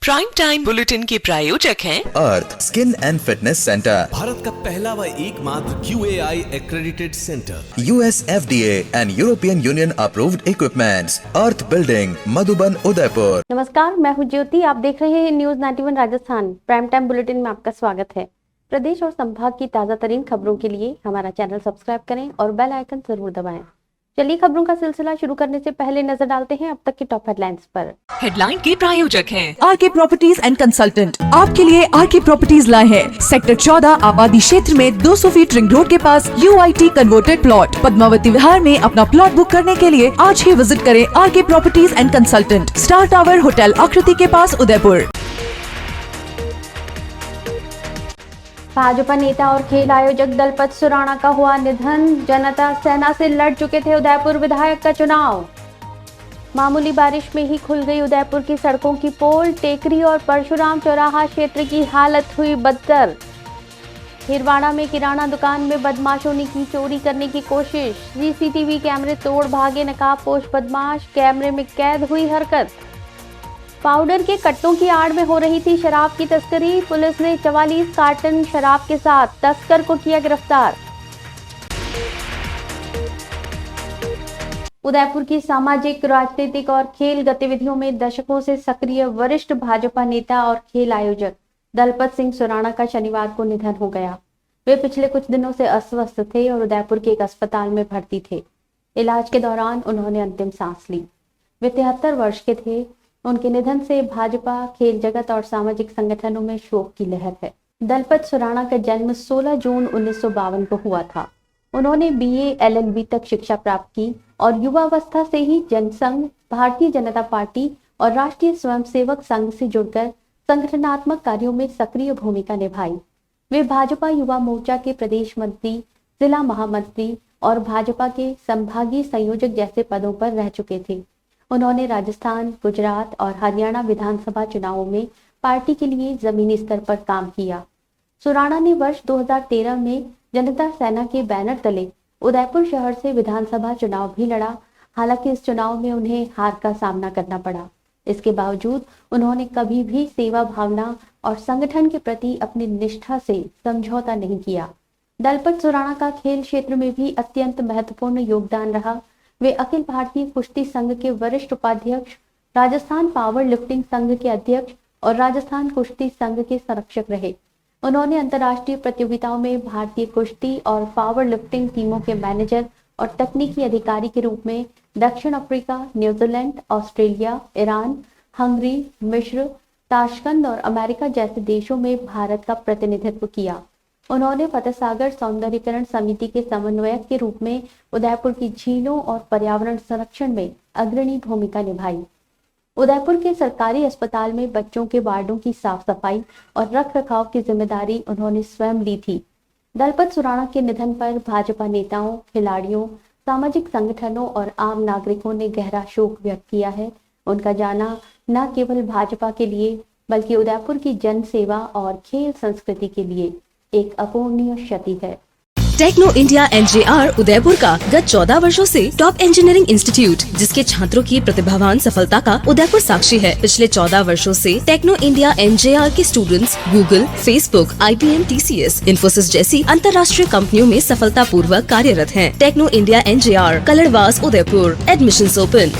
Prime time bulletin के प्रायोजक हैं Earth skin and fitness centre, Bharat का पहला व एकमात्र QAI accredited centre, US FDA and European Union approved equipments, Earth building, Madhuban, Udaipur. नमस्कार, मैं हूं ज्योति। आप देख रहे हैं news 91 Rajasthan. Prime time bulletin में आपका स्वागत है। प्रदेश और संभाग की ताजा तरीन खबरों के लिए हमारा चैनल सब्सक्राइब करें और बेल आइकन जरूर दबाएं। चलिए खबरों का सिलसिला शुरू करने से पहले नजर डालते हैं अब तक की टॉप हेडलाइंस पर। हेडलाइन के प्रायोजक हैं आरके प्रॉपर्टीज एंड कंसल्टेंट। आपके लिए आरके प्रॉपर्टीज लाए हैं सेक्टर 14 आबादी क्षेत्र में 200 फीट रिंग रोड के पास UIT converted plot Padmavati Vihar में। अपना प्लॉट बुक करने के लिए आज ही विजिट करें RK properties and consultant, star tower hotel Akriti के पास, उदयपुर। भाजपा नेता और खेल आयोजक दलपत सुराणा का हुआ निधन। जनता सेना से लड़ चुके थे उदयपुर विधायक का चुनाव। मामूली बारिश में ही खुल गई उदयपुर की सड़कों की पोल। टेकरी और परशुराम चौराहा क्षेत्र की हालत हुई बदतर। हिरवाड़ा में किराना दुकान में बदमाशों ने की चोरी करने की कोशिश। CCTV कैमरे तोड़ भागे नकाबपोश बदमाश, कैमरे में कैद हुई हरकत। पाउडर के कट्टों की आड़ में हो रही थी शराब की तस्करी। पुलिस ने 44 कार्टन शराब के साथ तस्कर को किया गिरफ्तार। उदयपुर की सामाजिक, राजनीतिक और खेल गतिविधियों में दशकों से सक्रिय वरिष्ठ भाजपा नेता और खेल आयोजक दलपत सिंह सुराणा का शनिवार को निधन हो गया। वे पिछले कुछ दिनों से अस्वस्थ थे और उदयपुर के एक अस्पताल में भर्ती थे। इलाज के दौरान उन्होंने अंतिम सांस ली। वे 73 वर्ष के थे। उनके निधन से भाजपा, खेल जगत और सामाजिक संगठनों में शोक की लहर है। दलपत सुराणा का जन्म 16 जून 1952 को हुआ था। उन्होंने BA LLB तक शिक्षा प्राप्त की और युवावस्था से ही जनसंघ, भारतीय जनता पार्टी और राष्ट्रीय स्वयंसेवक संघ से जुड़कर संगठनात्मक कार्यों में सक्रिय भूमिका निभाई। वे भाजपा युवा मोर्चा के प्रदेश मंत्री, जिला महामंत्री और भाजपा के संभागीय संयोजक जैसे पदों पर रह चुके थे। उन्होंने राजस्थान, गुजरात और हरियाणा विधानसभा चुनावों में पार्टी के लिए जमीनी स्तर पर काम किया। सुराणा ने वर्ष 2013 में जनता सेना के बैनर तले उदयपुर शहर से विधानसभा चुनाव भी लड़ा। हालांकि इस चुनाव में उन्हें हार का सामना करना पड़ा। इसके बावजूद उन्होंने कभी भी सेवा भावना और संगठन के प्रति अपनी निष्ठा से समझौता नहीं किया। दलपत सुराणा का खेल क्षेत्र में भी अत्यंत महत्वपूर्ण योगदान रहा। वे अखिल भारतीय कुश्ती संघ के वरिष्ठ उपाध्यक्ष, राजस्थान पावर लिफ्टिंग संघ के अध्यक्ष और राजस्थान कुश्ती संघ के संरक्षक रहे। उन्होंने अंतर्राष्ट्रीय प्रतियोगिताओं में भारतीय कुश्ती और पावर लिफ्टिंग टीमों के मैनेजर और तकनीकी अधिकारी के रूप में दक्षिण Africa, New Zealand, Australia, Iran, Hungary, मिस्र, ताशकंद और अमेरिका जैसे देशों में भारत का प्रतिनिधित्व किया। उन्होंने फतेह सागर सौंदर्यीकरण समिति के समन्वयक के रूप में उदयपुर की झीलों और पर्यावरण संरक्षण में अग्रणी भूमिका निभाई। उदयपुर के सरकारी अस्पताल में बच्चों के वार्डों की साफ सफाई और रख रखाव की जिम्मेदारी उन्होंने स्वयं ली थी। दलपत सुराणा के निधन पर भाजपा नेताओं, खिलाड़ियों, सामाजिक संगठनों और आम नागरिकों ने गहरा शोक व्यक्त किया है। उनका जाना न केवल भाजपा के लिए बल्कि उदयपुर की जन सेवा और खेल संस्कृति के लिए एक अपूर्णीय क्षति है। टेक्नो इंडिया NJR उदयपुर का गत 14 वर्षों से टॉप इंजीनियरिंग इंस्टीट्यूट, जिसके छात्रों की प्रतिभावान सफलता का उदयपुर साक्षी है। पिछले 14 वर्षों से टेक्नो इंडिया NJR के students Google, Facebook, IBM, TCS, Infosys जैसी अंतर्राष्ट्रीय कंपनियों में सफलता पूर्वक कार्यरत हैं। Techno India NJR, Kaladwas, Udaipur. Admissions open.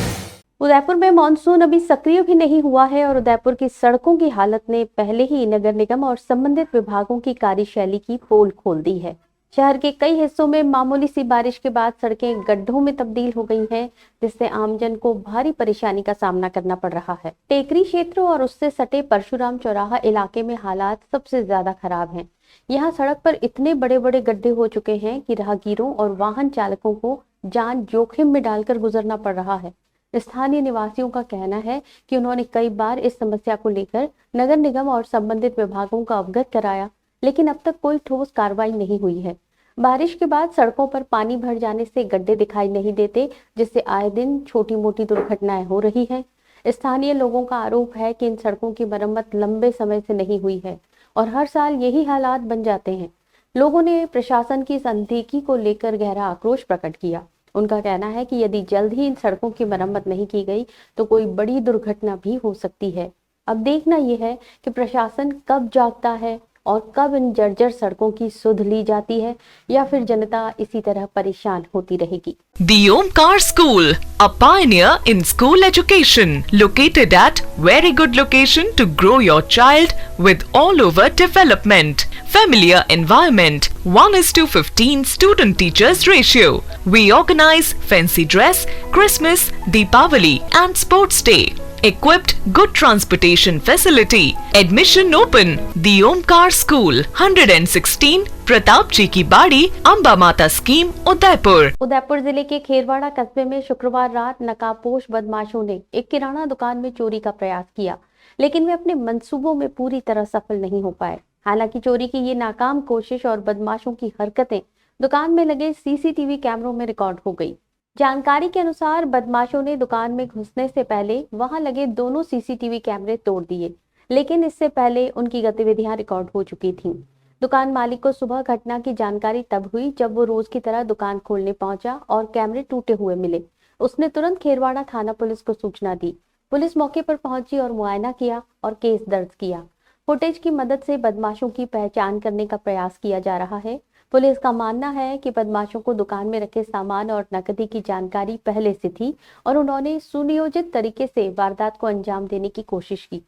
Udaipur में मानसून अभी सक्रिय भी नहीं हुआ है और उदयपुर की सड़कों की हालत ने पहले ही नगर निगम और संबंधित विभागों की कार्यशैली की पोल खोल दी है। शहर के कई हिस्सों में मामूली सी बारिश के बाद सड़कें गड्ढों में तब्दील हो गई हैं, जिससे आमजन को भारी परेशानी का सामना करना पड़ रहा है। टेकरी क्षेत्र और उससे सटे परशुराम चौराहा इलाके में हालात सबसे ज्यादा खराब हैं। यहाँ सड़क पर इतने बड़े बड़े गड्ढे हो चुके हैं कि राहगीरों और वाहन चालकों को जान जोखिम में डालकर गुजरना पड़ रहा है। स्थानीय निवासियों का कहना है कि उन्होंने कई बार इस समस्या को लेकर नगर निगम और संबंधित विभागों को अवगत कराया, लेकिन अब तक कोई ठोस कार्रवाई नहीं हुई है। बारिश के बाद सड़कों पर पानी भर जाने से गड्ढे दिखाई नहीं देते, जिससे आए दिन छोटी मोटी दुर्घटनाएं हो रही हैं। स्थानीय लोगों का आरोप है कि इन सड़कों की मरम्मत लंबे समय से नहीं हुई है और हर साल यही हालात बन जाते हैं। लोगों ने प्रशासन की इस अनदेखी को लेकर गहरा आक्रोश प्रकट किया। उनका कहना है कि यदि जल्द ही इन सड़कों की मरम्मत नहीं की गई तो कोई बड़ी दुर्घटना भी हो सकती है। अब देखना यह है कि प्रशासन कब जागता है और कब इन जर्जर सड़कों की सुध ली जाती है या फिर जनता इसी तरह परेशान होती रहेगी। The Omkar School, a pioneer in school education, located at very good location to grow your child with all over development. Familiar environment, 1:15 student teachers ratio. We organize fancy dress, Christmas, Deepavali and sports day. Equipped good transportation facility. Admission open. The Omkar School, 116 Pratap जी की बाड़ी, अम्बा माता scheme, Udaipur. Udaipur जिले के खेरवाड़ा कस्बे में शुक्रवार रात नकाबपोश बदमाशों ने एक किराना दुकान में चोरी का प्रयास किया, लेकिन वे अपने मंसूबों में पूरी तरह सफल नहीं हो पाए। हालांकि चोरी की ये नाकाम कोशिश और बदमाशों की हरकतें दुकान में लगे सीसीटीवी कैमरों में रिकॉर्ड हो गई। जानकारी के अनुसार बदमाशों ने दुकान में घुसने से पहले वहां लगे दोनों सीसीटीवी कैमरे तोड़ दिए, लेकिन इससे पहले उनकी गतिविधियां रिकॉर्ड हो चुकी थीं। दुकान मालिक को सुबह घटना की जानकारी तब हुई जब वो रोज की तरह दुकान खोलने पहुंचा और कैमरे टूटे हुए मिले। उसने तुरंत खेरवाड़ा थाना पुलिस को सूचना दी। पुलिस मौके पर पहुंची और मुआयना किया और केस दर्ज किया। फुटेज की मदद से बदमाशों की पहचान करने का प्रयास किया जा रहा है। पुलिस का मानना है कि बदमाशों को दुकान में रखे सामान और नकदी की जानकारी पहले से थी और उन्होंने सुनियोजित तरीके से वारदात को अंजाम देने की कोशिश की।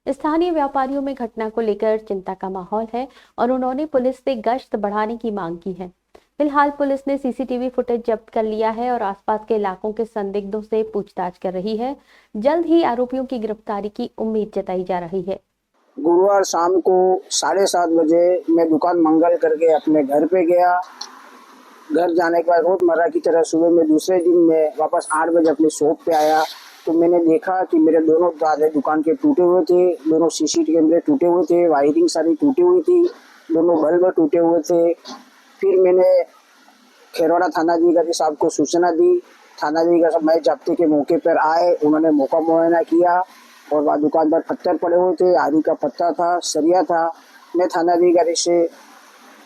स्थानीय व्यापारियों में घटना को लेकर चिंता का माहौल है और उन्होंने पुलिस से गश्त बढ़ाने की मांग की है। फिलहाल पुलिस ने सीसीटीवी फुटेज जब्त कर लिया है और आसपास के इलाकों के संदिग्धों से पूछताछ कर रही है। जल्द ही आरोपियों की गिरफ्तारी की उम्मीद जताई जा रही है। गुरुवार शाम को 7:30 बजे मैं दुकान मंगल करके अपने घर पे गया। घर जाने के बाद रोजमर्रा की तरह सुबह में दूसरे दिन में वापस 8 बजे अपनी शॉप पे आया तो मैंने देखा कि मेरे दोनों दरवाजे दुकान के टूटे हुए थे, दोनों सीसीटीवी कैमरे टूटे हुए थे, वायरिंग सारी टूटी हुई थी, दोनों बल्ब टूटे हुए थे। फिर मैंने खेरवाड़ा थानाधिकारी साहब को सूचना दी। थानाधिकारी साहब मैं जब्ती के मौके पर आए, उन्होंने मौका मुआयना किया और वहाँ दुकान पर पत्थर पड़े हुए थे, आरी का पत्ता था, सरिया था। मैं थानाधिकारी से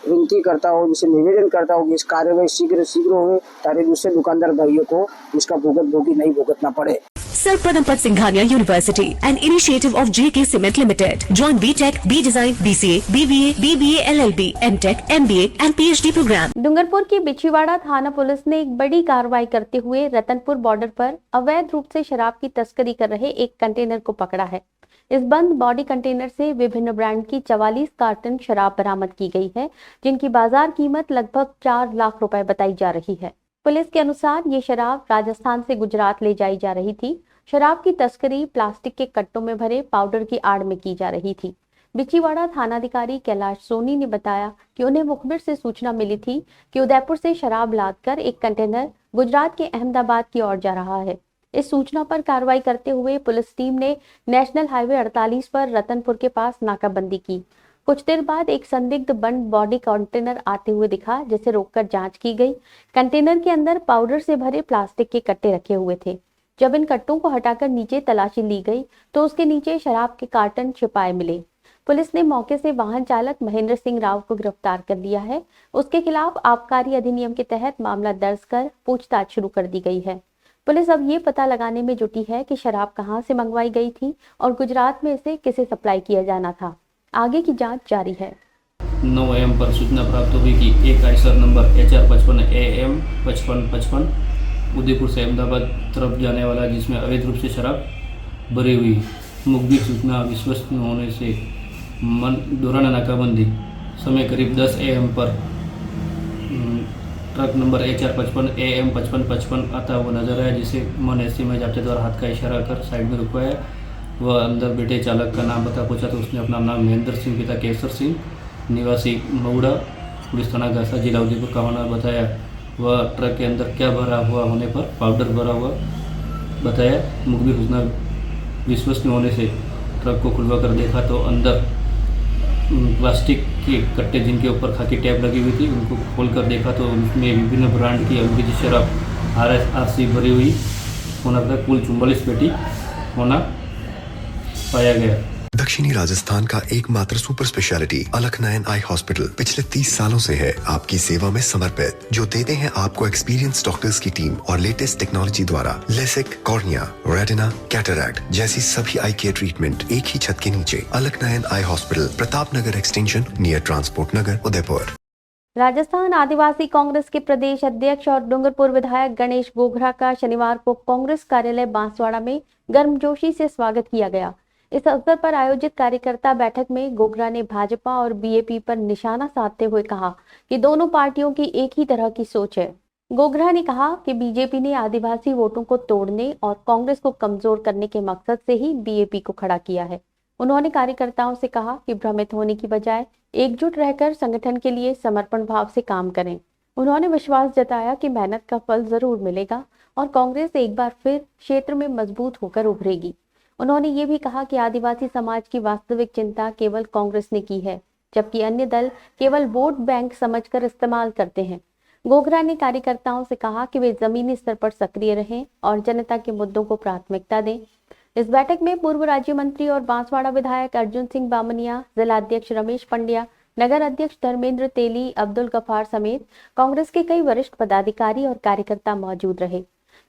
विनती करता हूँ, जिसे निवेदन करता हूँ कि इस कार्रवाई शीघ्र हो ताकि दूसरे दुकानदार भाइयों को इसका भोगी नहीं भुगतना पड़े। Sir Pradhampad Singhania University, an initiative of JK Cement Limited. Join BTech, B Design, BCA, BBA, BBA, LLB, MTech, MBA and PhD program. Dungarpur की बिछीवाड़ा थाना पुलिस ने एक बड़ी कार्रवाई करते हुए रतनपुर बॉर्डर पर अवैध रूप से शराब की तस्करी कर रहे एक कंटेनर को पकड़ा है। इस बंद बॉडी कंटेनर से विभिन्न ब्रांड की 44 कार्टन शराब बरामद की गई है, जिनकी बाजार कीमत लगभग 4 लाख रुपए बताई जा रही है। पुलिस के अनुसार ये शराब राजस्थान से गुजरात ले जाई जा रही थी। शराब की तस्करी प्लास्टिक के कट्टों में भरे पाउडर की आड़ में की जा रही थी। बिछीवाड़ा थानाधिकारी कैलाश सोनी ने बताया कि उन्हें मुखबिर से सूचना मिली थी कि उदयपुर से शराब लादकर एक कंटेनर गुजरात के अहमदाबाद की ओर जा रहा है। इस सूचना पर कार्रवाई करते हुए पुलिस टीम ने नेशनल हाईवे 48 पर रतनपुर के पास नाकाबंदी की। कुछ देर बाद एक संदिग्ध बंद बॉडी कंटेनर आते हुए दिखा, जिसे रोककर जांच की गई। कंटेनर के अंदर पाउडर से भरे प्लास्टिक के कट्टे रखे हुए थे। जब इन कट्टों को हटाकर नीचे तलाशी ली गई तो उसके नीचे शराब के कार्टन छिपाए मिले। पुलिस ने मौके से वाहन चालक महेंद्र सिंह राव को गिरफ्तार कर लिया है। उसके खिलाफ आबकारी अधिनियम के तहत मामला दर्ज कर पूछताछ शुरू कर दी गई है। पुलिस अब ये पता लगाने में जुटी है कि शराब कहां से मंगवाई गई थी और गुजरात में इसे किसे सप्लाई किया जाना था। आगे की जांच जारी है। 9 AM पर सूचना प्राप्त हुई कि एक Eicher number HR55 AM 5555 Udaipur से अहमदाबाद तरफ जाने वाला, जिसमें अवैध रूप से शराब भरी हुई। मुखबिर सूचना विश्वसनीय होने से दौरान नाकाबंदी समय करीब 10 AM पर ट्रक नंबर HR55 AM 5555 आता हुआ नजर आया, जिसे मन में जाप्ते द्वारा हाथ का इशारा कर साइड में रुकवाया। वह अंदर बैठे चालक का नाम बता पूछा तो उसने अपना नाम महेंद्र सिंह पिता केसर सिंह निवासी मऊड़ा पुलिस थाना घासा जिला उदयपुर का होना बताया। वह ट्रक के अंदर क्या भरा हुआ होने पर पाउडर भरा हुआ बताया। मुखबिर सूचना विश्वसनीय होने से ट्रक को खुलवा कर देखा तो अंदर प्लास्टिक के कट्टे जिनके ऊपर खाकी टैप लगी हुई थी, उनको खोल कर देखा तो उनमें विभिन्न ब्रांड की अंग्रेजी शराब RC भरी हुई होना था। कुल 44 पेटी होना पाया गया। दक्षिणी राजस्थान का एकमात्र सुपर स्पेशलिटी अलकनयन आई हॉस्पिटल पिछले 30 सालों से है आपकी सेवा में समर्पित, जो देते हैं आपको एक्सपीरियंस डॉक्टर्स की टीम और लेटेस्ट टेक्नोलॉजी द्वारा लेसिक, कॉर्निया, रेटिना, कैटरैक्ट जैसी सभी आई केयर ट्रीटमेंट एक ही छत के नीचे। अलकनयन eye hospital, Pratap Nagar extension, near transport नगर, उदयपुर। राजस्थान आदिवासी कांग्रेस के प्रदेश अध्यक्ष और डूंगरपुर विधायक गणेश गोगरा का शनिवार को कांग्रेस कार्यालय बांसवाड़ा में गर्मजोशी से स्वागत किया गया। इस अवसर पर आयोजित कार्यकर्ता बैठक में गोगरा ने भाजपा और बीएपी पर निशाना साधते हुए कहा कि दोनों पार्टियों की एक ही तरह की सोच है। गोगरा ने कहा कि बीजेपी ने आदिवासी वोटों को तोड़ने और कांग्रेस को कमजोर करने के मकसद से ही बीएपी को खड़ा किया है। उन्होंने कार्यकर्ताओं से कहा कि भ्रमित होने की बजाय एकजुट रहकर संगठन के लिए समर्पण भाव से काम करें। उन्होंने विश्वास जताया कि मेहनत का फल जरूर मिलेगा और कांग्रेस एक बार फिर क्षेत्र में मजबूत होकर उभरेगी। उन्होंने ये भी कहा कि आदिवासी समाज की वास्तविक चिंता केवल कांग्रेस ने की है, जबकि अन्य दल केवल वोट बैंक समझकर इस्तेमाल करते हैं। गोगरा ने कार्यकर्ताओं से कहा कि वे जमीनी स्तर पर सक्रिय रहें और जनता के मुद्दों को प्राथमिकता दें। इस बैठक में पूर्व राज्य मंत्री और बांसवाड़ा विधायक अर्जुन सिंह बामनिया, जिला अध्यक्ष रमेश पंड्या, नगर अध्यक्ष धर्मेंद्र तेली, अब्दुल गफार समेत कांग्रेस के कई वरिष्ठ पदाधिकारी और कार्यकर्ता मौजूद रहे।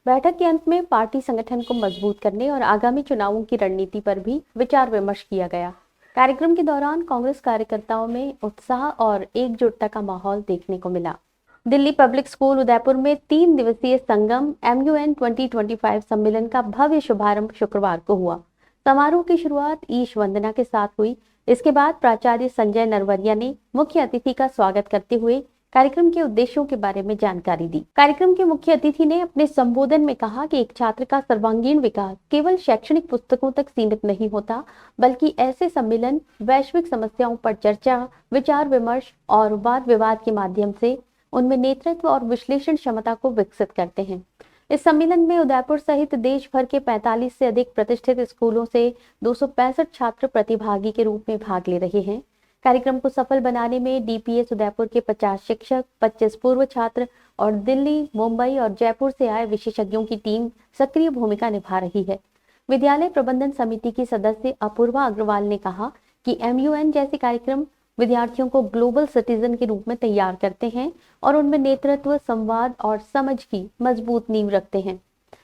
बैठक के अंत में पार्टी संगठन को मजबूत करने और आगामी चुनावों की रणनीति पर भी विचार विमर्श किया गया। कार्यक्रम के दौरान कांग्रेस कार्यकर्ताओं में उत्साह और एकजुटता का माहौल देखने को मिला। दिल्ली पब्लिक स्कूल उदयपुर में 3 दिवसीय संगम MUN 2025 सम्मेलन का भव्य शुभारंभ शुक्रवार को हुआ। समारोह की शुरुआत ईश वंदना के साथ हुई। इसके बाद प्राचार्य संजय नरवरिया ने मुख्य अतिथि का स्वागत करते हुए कार्यक्रम के उद्देश्यों के बारे में जानकारी दी। कार्यक्रम के मुख्य अतिथि ने अपने संबोधन में कहा कि एक छात्र का सर्वांगीण विकास केवल शैक्षणिक पुस्तकों तक सीमित नहीं होता, बल्कि ऐसे सम्मेलन वैश्विक समस्याओं पर चर्चा, विचार विमर्श और वाद विवाद के माध्यम से उनमें नेतृत्व और विश्लेषण क्षमता को विकसित करते हैं। इस सम्मेलन में उदयपुर सहित देश भर के 45 से अधिक प्रतिष्ठित स्कूलों से 265 छात्र प्रतिभागी के रूप में भाग ले रहे हैं। कार्यक्रम को सफल बनाने में DPS उदयपुर के 50 शिक्षक, 25 पूर्व छात्र और दिल्ली, मुंबई और जयपुर से आए विशेषज्ञों की टीम सक्रिय भूमिका निभा रही है। विद्यालय प्रबंधन समिति की सदस्य अपूर्वा अग्रवाल ने कहा कि MUN जैसे कार्यक्रम विद्यार्थियों को ग्लोबल सिटीजन के रूप में तैयार करते हैं और उनमें नेतृत्व, संवाद और समझ की मजबूत नींव रखते हैं।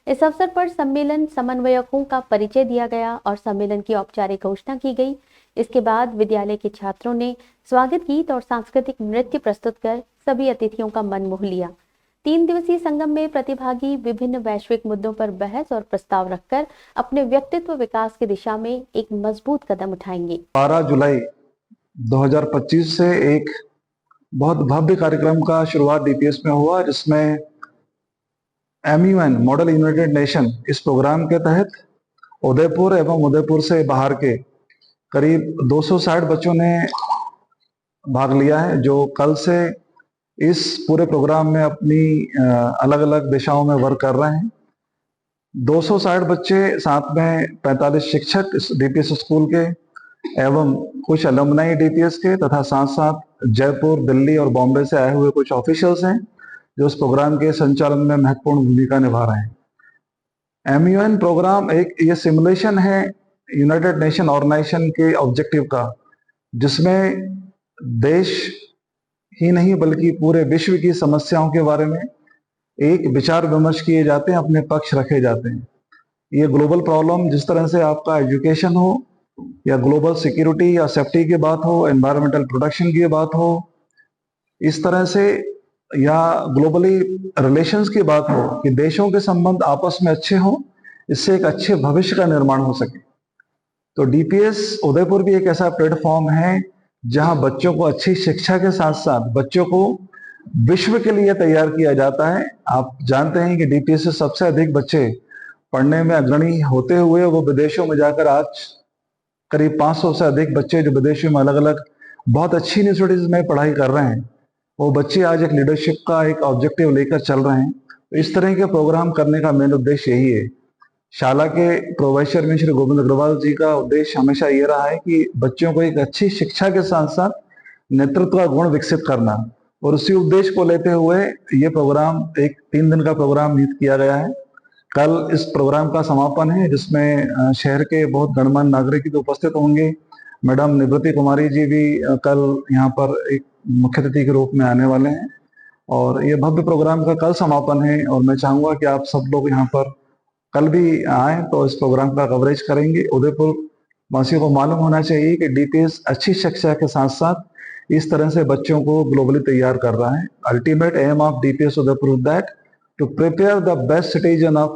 इस अवसर पर सम्मेलन समन्वयकों का परिचय दिया गया और सम्मेलन की औपचारिक घोषणा की गई। इसके बाद विद्यालय के छात्रों ने स्वागत गीत और सांस्कृतिक नृत्य प्रस्तुत कर सभी अतिथियों का मन मोह लिया। 3 दिवसीय संगम में प्रतिभागी विभिन्न वैश्विक मुद्दों पर बहस और प्रस्ताव रखकर अपने व्यक्तित्व विकास की दिशा में एक मजबूत कदम उठाएंगे। 12 जुलाई 2025 से एक बहुत भव्य कार्यक्रम का शुरुआत DPS में हुआ, जिसमें MUN मॉडल यूनाइटेड नेशन इस प्रोग्राम के तहत उदयपुर एवं उदयपुर से बाहर के करीब 260 बच्चों ने भाग लिया है, जो कल से इस पूरे प्रोग्राम में अपनी अलग अलग दिशाओं में वर्क कर रहे हैं। 260 बच्चे, साथ में 45 शिक्षक इस DPS स्कूल के एवं कुछ अलुमनाई DPS के तथा साथ साथ जयपुर, दिल्ली और बॉम्बे से आए हुए कुछ ऑफिशियल्स हैं जो इस प्रोग्राम के संचालन में महत्वपूर्ण भूमिका निभा रहे हैं। MUN प्रोग्राम एक ये सिमुलेशन है यूनाइटेड नेशन ऑर्गेनाइजेशन के ऑब्जेक्टिव का, जिसमें देश ही नहीं बल्कि पूरे विश्व की समस्याओं के बारे में एक विचार विमर्श किए जाते हैं, अपने पक्ष रखे जाते हैं। ये ग्लोबल प्रॉब्लम, जिस तरह से आपका एजुकेशन हो या ग्लोबल सिक्योरिटी या सेफ्टी की बात हो, एनवायरमेंटल प्रोटेक्शन की बात हो, इस तरह से या ग्लोबली रिलेशंस की बात हो कि देशों के संबंध आपस में अच्छे हों, इससे एक अच्छे भविष्य का निर्माण हो सके। तो DPS उदयपुर भी एक ऐसा प्लेटफॉर्म है जहां बच्चों को अच्छी शिक्षा के साथ साथ बच्चों को विश्व के लिए तैयार किया जाता है। आप जानते हैं कि DPS से सबसे अधिक बच्चे पढ़ने में अग्रणी होते हुए वो विदेशों में जाकर आज करीब 500 से अधिक बच्चे जो विदेशों में अलग अलग बहुत अच्छी यूनिवर्सिटीज में पढ़ाई कर रहे हैं, वो बच्चे आज एक लीडरशिप का एक ऑब्जेक्टिव लेकर चल रहे हैं। तो इस तरह के प्रोग्राम करने का मेन उद्देश्य यही है। शाला के प्रोफेसर में श्री गोविंद अग्रवाल जी का उद्देश्य हमेशा ये रहा है कि बच्चों को एक अच्छी शिक्षा के साथ साथ नेतृत्व का गुण विकसित करना, और उसी उद्देश्य को लेते हुए ये प्रोग्राम एक 3 दिन का प्रोग्राम नियुक्त किया गया है। कल इस प्रोग्राम का समापन है, जिसमें शहर के बहुत गणमान्य नागरिक भी उपस्थित होंगे। मैडम निवृत्ति कुमारी जी भी कल यहाँ पर एक मुख्य अतिथि के रूप में आने वाले हैं और ये भव्य प्रोग्राम का कल समापन है और मैं चाहूंगा कि आप सब लोग यहाँ पर कल भी आए तो इस प्रोग्राम का कवरेज करेंगे। उदयपुर वासियों को मालूम होना चाहिए कि डीपीएस अच्छी शिक्षा के साथ साथ इस तरह से बच्चों को ग्लोबली तैयार कर रहा है। Ultimate aim of DPS Udaipur is that to prepare the best citizen of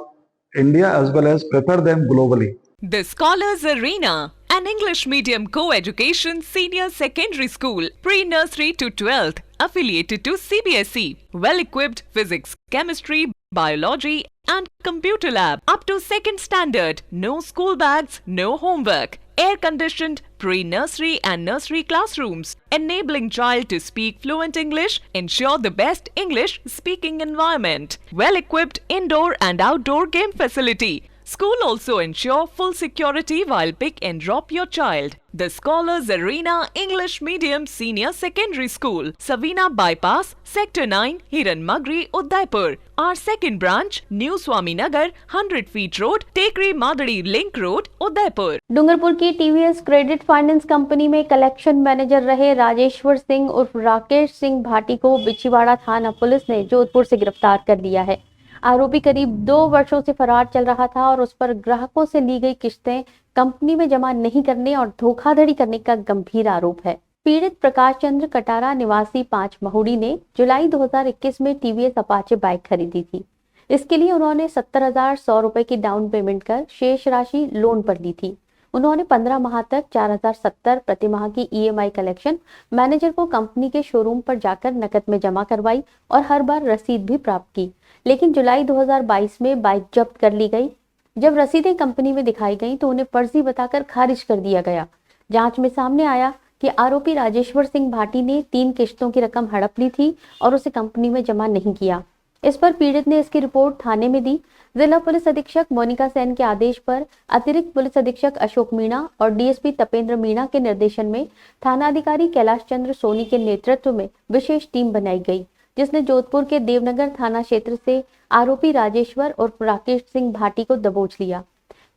India as well as prepare them globally. The Scholars Arena, an English medium co-education senior secondary school, pre-nursery to 12th, affiliated to CBSE, well-equipped physics, chemistry, biology and computer lab, up to 2nd standard, no school bags, no homework, air-conditioned pre-nursery and nursery classrooms, enabling child to speak fluent English, ensure the best English speaking environment, well-equipped indoor and outdoor game facility. School also ensure full security while pick and drop your child. The Scholars Arena English Medium Senior Secondary School, Savina Bypass, Sector 9, Hiranmagri, Udaipur. Our second branch, New Swaminagar, 100 feet road, Tekri Madadi Link Road, Udaipur. Dungarpur की TVS credit finance company में collection manager रहे राजेश्वर सिंह उर्फ राकेश सिंह भाटी को बिछीवाड़ा थाना police ने जोधपुर से गिरफ्तार कर लिया है। आरोपी करीब 2 वर्षों से फरार चल रहा था और उस पर ग्राहकों से ली गई किस्तें कंपनी में जमा नहीं करने और धोखाधड़ी करने का गंभीर आरोप है। पीड़ित प्रकाश चंद्र कटारा निवासी 5 महुड़ी ने जुलाई 2021 में टीवीएस अपाचे बाइक खरीदी थी। इसके लिए उन्होंने 70,100 रुपए की डाउन पेमेंट कर शेष राशि लोन पर ली थी। उन्होंने 15 माह तक 4,070 प्रति माह की ईएमआई कलेक्शन मैनेजर को कंपनी के शोरूम पर जाकर नकद में जमा करवाई और हर बार रसीद भी प्राप्त की, लेकिन जुलाई 2022 में बाइक जब्त कर ली गई। जब रसीदें कंपनी में दिखाई गई तो उन्हें फर्जी बताकर खारिज कर दिया गया। जांच में सामने आया कि आरोपी राजेश्वर सिंह भाटी ने 3 किश्तों की रकम हड़प ली थी और उसे कंपनी में जमा नहीं किया। इस पर पीड़ित ने इसकी रिपोर्ट थाने में दी। जिला पुलिस अधीक्षक मोनिका सेन के आदेश पर अतिरिक्त पुलिस अधीक्षक अशोक मीणा और डीएसपी तपेंद्र मीणा के निर्देशन में थानाधिकारी कैलाश चंद्र सोनी के नेतृत्व में विशेष टीम बनाई गई, जिसने जोधपुर के देवनगर थाना क्षेत्र से आरोपी राजेश्वर और राकेश सिंह भाटी को दबोच लिया।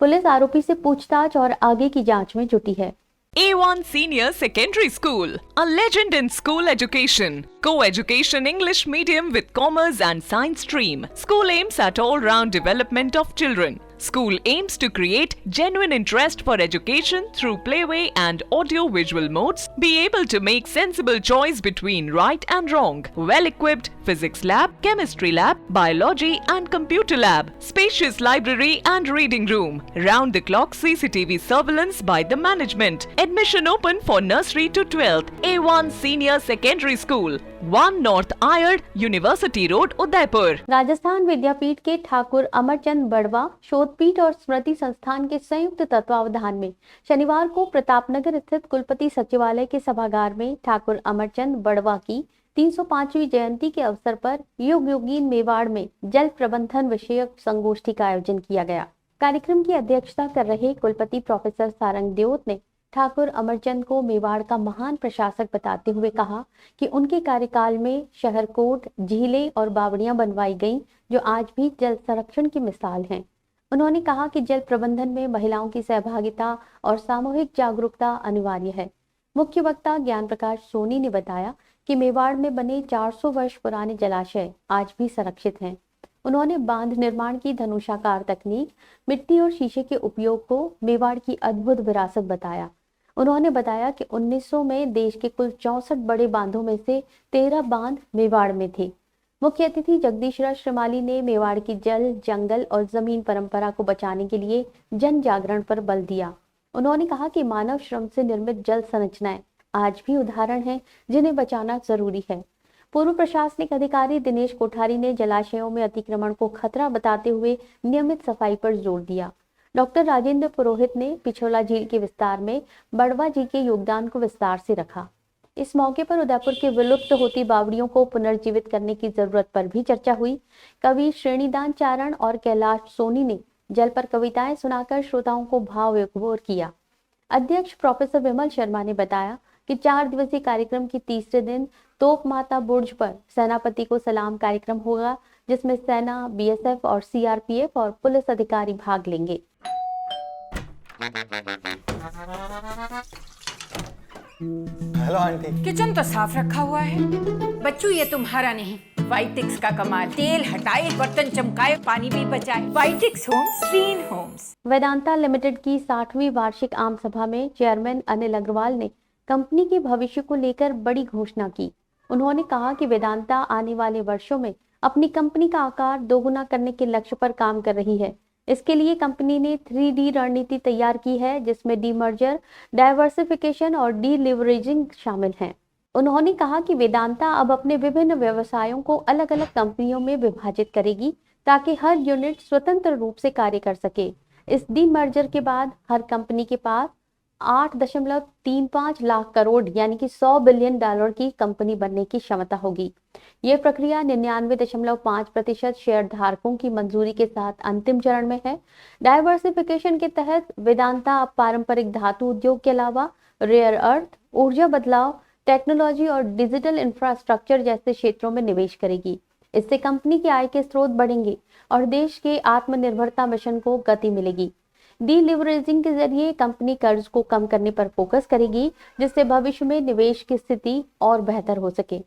पुलिस आरोपी से पूछताछ और आगे की जांच में जुटी है। A1 Senior Secondary School, a legend in school education. Co-education English medium with commerce and science stream. School aims at all-round development of children. School aims to create genuine interest for education through playway and audio-visual modes, be able to make sensible choice between right and wrong, well-equipped physics lab, chemistry lab, biology and computer lab, spacious library and reading room, round-the-clock CCTV surveillance by the management. Admission open for nursery to 12th. A1 Senior Secondary School, 1 North Ayad, University Road, Udaipur. Rajasthan विद्यापीठ के ठाकुर अमरचंद बड़वा शोधपीठ और स्मृति संस्थान के संयुक्त तत्वावधान में शनिवार को प्रतापनगर स्थित कुलपति सचिवालय के सभागार में ठाकुर अमरचंद बड़वा की 305वीं जयंती के अवसर पर युग युगीन मेवाड़ में जल प्रबंधन विषयक संगोष्ठी का आयोजन किया गया। कार्यक्रम की अध्यक्षता कर रहे कुलपति प्रोफेसर सारंग देओत ने ठाकुर अमरचंद को मेवाड़ का महान प्रशासक बताते हुए कहा कि उनके कार्यकाल में शहरकोट, झीलें और बावड़ियां बनवाई गईं, जो आज भी जल संरक्षण की मिसाल हैं। उन्होंने कहा कि जल प्रबंधन में महिलाओं की सहभागिता और सामूहिक जागरूकता अनिवार्य है। मुख्य वक्ता ज्ञान प्रकाश सोनी ने बताया कि मेवाड़ में बने 400 वर्ष पुराने जलाशय आज भी संरक्षित हैं। उन्होंने बांध निर्माण की धनुषाकार तकनीक, मिट्टी और शीशे के उपयोग को मेवाड़ की अद्भुत विरासत बताया। उन्होंने बताया कि 1900 में देश के कुल 64 बड़े बांधों में से 13 बांध मेवाड़ में थे। मुख्य अतिथि जगदीश श्रीमाली ने मेवाड़ की जल, जंगल और जमीन परंपरा को बचाने के लिए जन जागरण पर बल दिया। उन्होंने कहा कि मानव श्रम से निर्मित जल संरचनाएं आज भी उदाहरण हैं, जिन्हें बचाना जरूरी है। पूर्व प्रशासनिक अधिकारी दिनेश कोठारी ने जलाशयों में अतिक्रमण को खतरा बताते हुए नियमित सफाई पर जोर दिया। डॉक्टर राजेंद्र पुरोहित ने पिछोला झील के विस्तार में बड़वा जी के योगदान को विस्तार से रखा। इस मौके पर उदयपुर के विलुप्त होती बावड़ियों को पुनर्जीवित करने की जरूरत पर भी चर्चा हुई। कवि श्रेणीदान चारण और कैलाश सोनी ने जल पर कविताएं सुनाकर श्रोताओं को भाव विभोर किया। अध्यक्ष प्रोफेसर विमल शर्मा ने बताया कि 4 दिवसीय कार्यक्रम के तीसरे दिन तोप माता बुर्ज पर सेनापति को सलाम कार्यक्रम होगा, जिसमें सेना, बीएसएफ और सीआरपीएफ और पुलिस अधिकारी भाग लेंगे। Hello aunty. किचन तो साफ रखा हुआ है। बच्चू ये तुम्हारा नहीं, वाइटिक्स का कमाल। तेल हटाए, बर्तन चमकाए, पानी भी बचाए। वाइटिक्स homes, clean homes. Vedanta limited की 60वीं वार्षिक आम सभा में चेयरमैन अनिल अग्रवाल ने कंपनी के भविष्य को लेकर बड़ी घोषणा की। उन्होंने कहा कि वेदांता आने वाले वर्षों में अपनी कंपनी का आकार दोगुना करने के लक्ष्य पर काम कर रही है। इसके लिए कंपनी ने 3D रणनीति तैयार की है, जिसमें डीमर्जर, डाइवर्सिफिकेशन और डीलिवरेजिंग शामिल हैं। उन्होंने कहा कि वेदांता अब अपने विभिन्न व्यवसायों को अलग अलग कंपनियों में विभाजित करेगी, ताकि हर यूनिट स्वतंत्र रूप से कार्य कर सके। इस डीमर्जर के बाद हर कंपनी के पास 8.35 लाख करोड़ यानी कि $100 बिलियन की कंपनी बनने की क्षमता होगी। ये प्रक्रिया 99.5% शेयर धारकों की मंजूरी के साथ अंतिम चरण में है। डाइवर्सिफिकेशन के तहत वेदांता अब पारंपरिक धातु उद्योग के अलावा रेयर अर्थ, ऊर्जा बदलाव, टेक्नोलॉजी और डिजिटल इंफ्रास्ट्रक्चर जैसे क्षेत्रों में निवेश करेगी। इससे कंपनी के आय के स्रोत बढ़ेंगे और देश के आत्मनिर्भरता मिशन को गति मिलेगी। डीलिवरेजिंग के जरिए कंपनी कर्ज को कम करने पर फोकस करेगी, जिससे भविष्य में निवेश की स्थिति और बेहतर हो सके।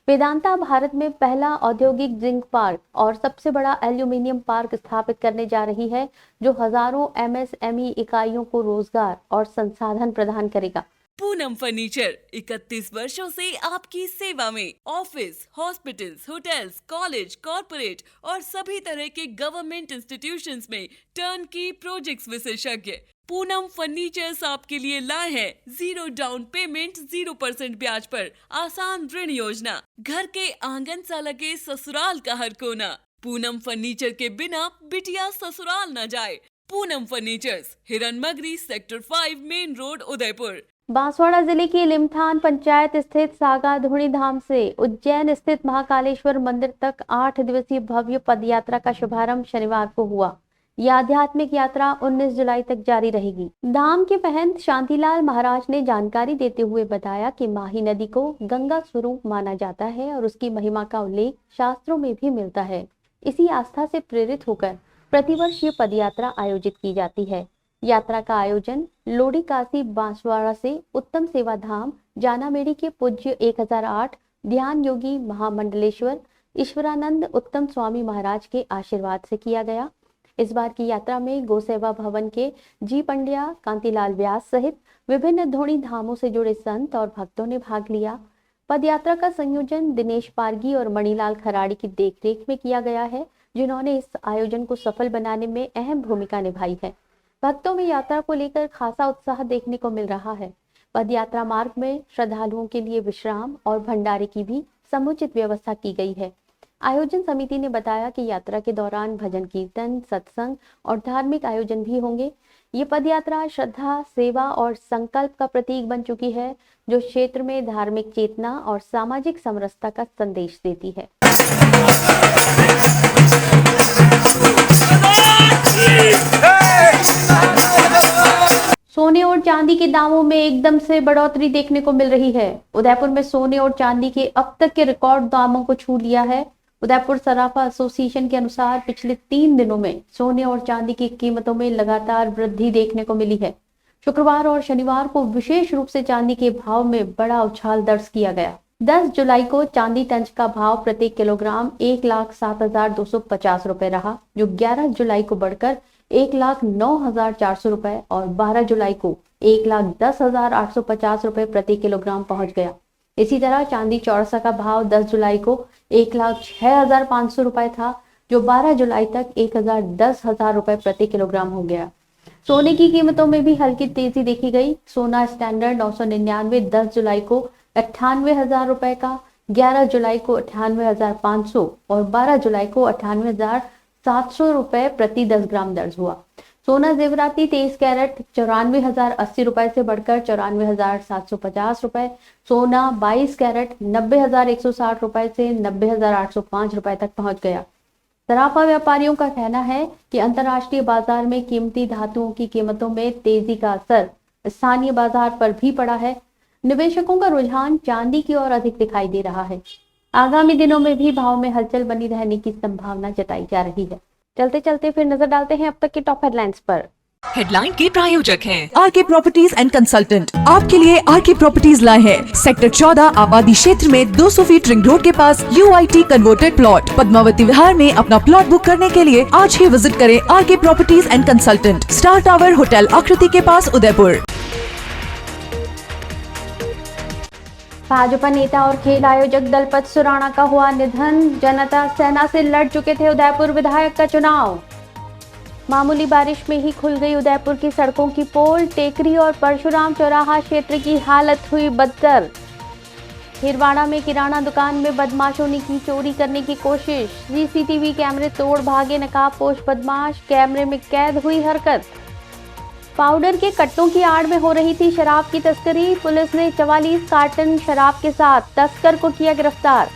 वेदांता भारत में पहला औद्योगिक जिंक पार्क और सबसे बड़ा एल्यूमिनियम पार्क स्थापित करने जा रही है, जो हजारों MSME इकाइयों को रोजगार और संसाधन प्रदान करेगा। पूनम फर्नीचर 31 वर्षों से आपकी सेवा में। Office, hospitals, hotels, college, corporate और सभी तरह के गवर्नमेंट इंस्टीट्यूशंस में टर्नकी प्रोजेक्ट्स विशेषज्ञ पूनम फर्नीचर्स आपके लिए लाए हैं 0 डाउन पेमेंट, 0% ब्याज पर आसान ऋण योजना। घर के आंगन सा लगे ससुराल का हर कोना। पूनम फर्नीचर के बिना बिटिया ससुराल न जाए। Poonam furnitures, Hiranmagri, sector 5, main road, Udaipur. Banswara जिले की लिमथान पंचायत स्थित सागा धुणी धाम से उज्जैन स्थित महाकालेश्वर मंदिर तक 8 दिवसीय भव्य पदयात्रा का शुभारंभ शनिवार को हुआ। यह आध्यात्मिक यात्रा 19 जुलाई तक जारी रहेगी। धाम के महंत शांतिलाल महाराज ने जानकारी देते हुए बताया कि माही नदी को गंगा स्वरूप माना जाता है और उसकी महिमा का उल्लेख शास्त्रों में भी मिलता है। इसी आस्था से प्रेरित होकर प्रतिवर्ष ये पदयात्रा आयोजित की जाती है। यात्रा का आयोजन लोडी काशी बांसवाड़ा से उत्तम सेवा धाम जानामेड़ी के पूज्य 1008 ध्यान योगी महामंडलेश्वर ईश्वरानंद उत्तम स्वामी महाराज के आशीर्वाद से किया गया। इस बार की यात्रा में गोसेवा भवन के जी पंड्या, कांतिलाल व्यास सहित विभिन्न धोनी धामों से जुड़े संत और भक्तों ने भाग लिया। पदयात्रा का संयोजन दिनेश पारगी और मणिलाल खराड़ी की देखरेख में किया गया है, जिन्होंने इस आयोजन को सफल बनाने में अहम भूमिका निभाई है। भक्तों में यात्रा को लेकर खासा उत्साह देखने को मिल रहा है। पदयात्रा मार्ग में श्रद्धालुओं के लिए विश्राम और भंडारे की भी समुचित व्यवस्था की गई है। आयोजन समिति ने बताया कि यात्रा के दौरान भजन कीर्तन, सत्संग और धार्मिक आयोजन भी होंगे। ये पदयात्रा श्रद्धा, सेवा और संकल्प का प्रतीक बन चुकी है, जो क्षेत्र में धार्मिक चेतना और सामाजिक समरसता का संदेश देती है। सोने और चांदी के दामों में एकदम से बढ़ोतरी देखने को मिल रही है। उदयपुर में सोने और चांदी के अब तक के रिकॉर्ड दामों को छू लिया है। उदयपुर सराफा एसोसिएशन के अनुसार पिछले 3 दिनों में सोने और चांदी की कीमतों में लगातार वृद्धि देखने को मिली है। शुक्रवार और शनिवार को विशेष रूप से चांदी के भाव में बड़ा उछाल दर्ज किया गया। 10 जुलाई को चांदी तंज का भाव प्रति किलोग्राम 1,07,250 रुपए रहा, जो 11 जुलाई को बढ़कर 1,09,400 रुपए और 12 जुलाई को 1,10,850 रुपए प्रति किलोग्राम पहुंच गया। इसी तरह चांदी चौरसा का भाव 10 जुलाई को 1,06,500 रुपए था, जो 12 जुलाई तक 1,10,000 रुपए प्रति किलोग्राम हो गया। सोने की कीमतों में भी हल्की तेजी देखी गई। सोना स्टैंडर्ड 999 10 जुलाई को 98,000 रुपए का, 11 जुलाई को 98,500 और 12 जुलाई को 98,700 रुपए प्रति 10 ग्राम दर्ज हुआ। सोना जेवराती 23 कैरेट 94,080 रुपए से बढ़कर 94,750 रुपए, सोना 22 कैरेट 90,160 रुपए से 90,805 रुपए तक पहुंच गया। सराफा व्यापारियों का कहना है कि अंतर्राष्ट्रीय बाजार में कीमती धातुओं की कीमतों में तेजी का असर स्थानीय बाजार पर भी पड़ा है। निवेशकों का रुझान चांदी की ओर अधिक दिखाई दे रहा है। आगामी दिनों में भी भाव में हलचल बनी रहने की संभावना जताई जा रही है। चलते चलते फिर नजर डालते हैं अब तक के टॉप हेडलाइंस पर। हेडलाइन के प्रायोजक हैं आरके प्रॉपर्टीज एंड कंसल्टेंट। आपके लिए आरके प्रॉपर्टीज लाए हैं सेक्टर 14 आबादी क्षेत्र में 200 फीट रिंग रोड के पास UIT converted plot. Padmavati Vihar में अपना प्लॉट बुक करने के लिए आज ही विजिट करें RK properties and consultant, star tower hotel Akriti के पास, उदयपुर। भाजपा नेता और खेल आयोजक दलपत सुराणा का हुआ निधन। जनता सेना से लड़ चुके थे उदयपुर विधायक का चुनाव। मामूली बारिश में ही खुल गई उदयपुर की सड़कों की पोल। टेकरी और परशुराम चौराहा क्षेत्र की हालत हुई बदतर। हिरवाड़ा में किराना दुकान में बदमाशों ने की चोरी करने की कोशिश। CCTV कैमरे तोड़ भागे नकाबपोश बदमाश, कैमरे में कैद हुई हरकत। पाउडर के कट्टों की आड़ में हो रही थी शराब की तस्करी। पुलिस ने 44 कार्टन शराब के साथ तस्कर को किया गिरफ्तार।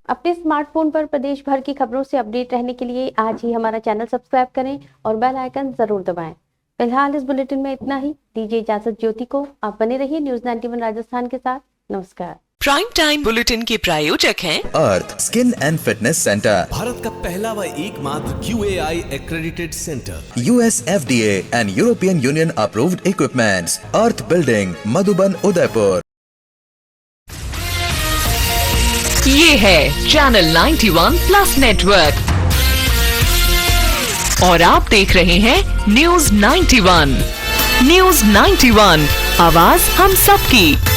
अपने स्मार्टफोन पर प्रदेश भर की खबरों से अपडेट रहने के लिए आज ही हमारा चैनल सब्सक्राइब करें और बेल आइकन जरूर दबाएं। फिलहाल इस बुलेटिन में इतना ही। दीजिए इजाजत ज्योति को। आप बने रहिए न्यूज 91 राजस्थान के साथ। नमस्कार। प्राइम टाइम बुलेटिन के प्रायोजक हैं Earth skin and fitness centre, Bharat का पहला व एकमात्र QAI accredited center, US FDA and European Union approved equipments, earth building, Madhuban, Udaipur. ये है चैनल 91 प्लस नेटवर्क और आप देख रहे हैं न्यूज 91। न्यूज 91, आवाज हम सबकी।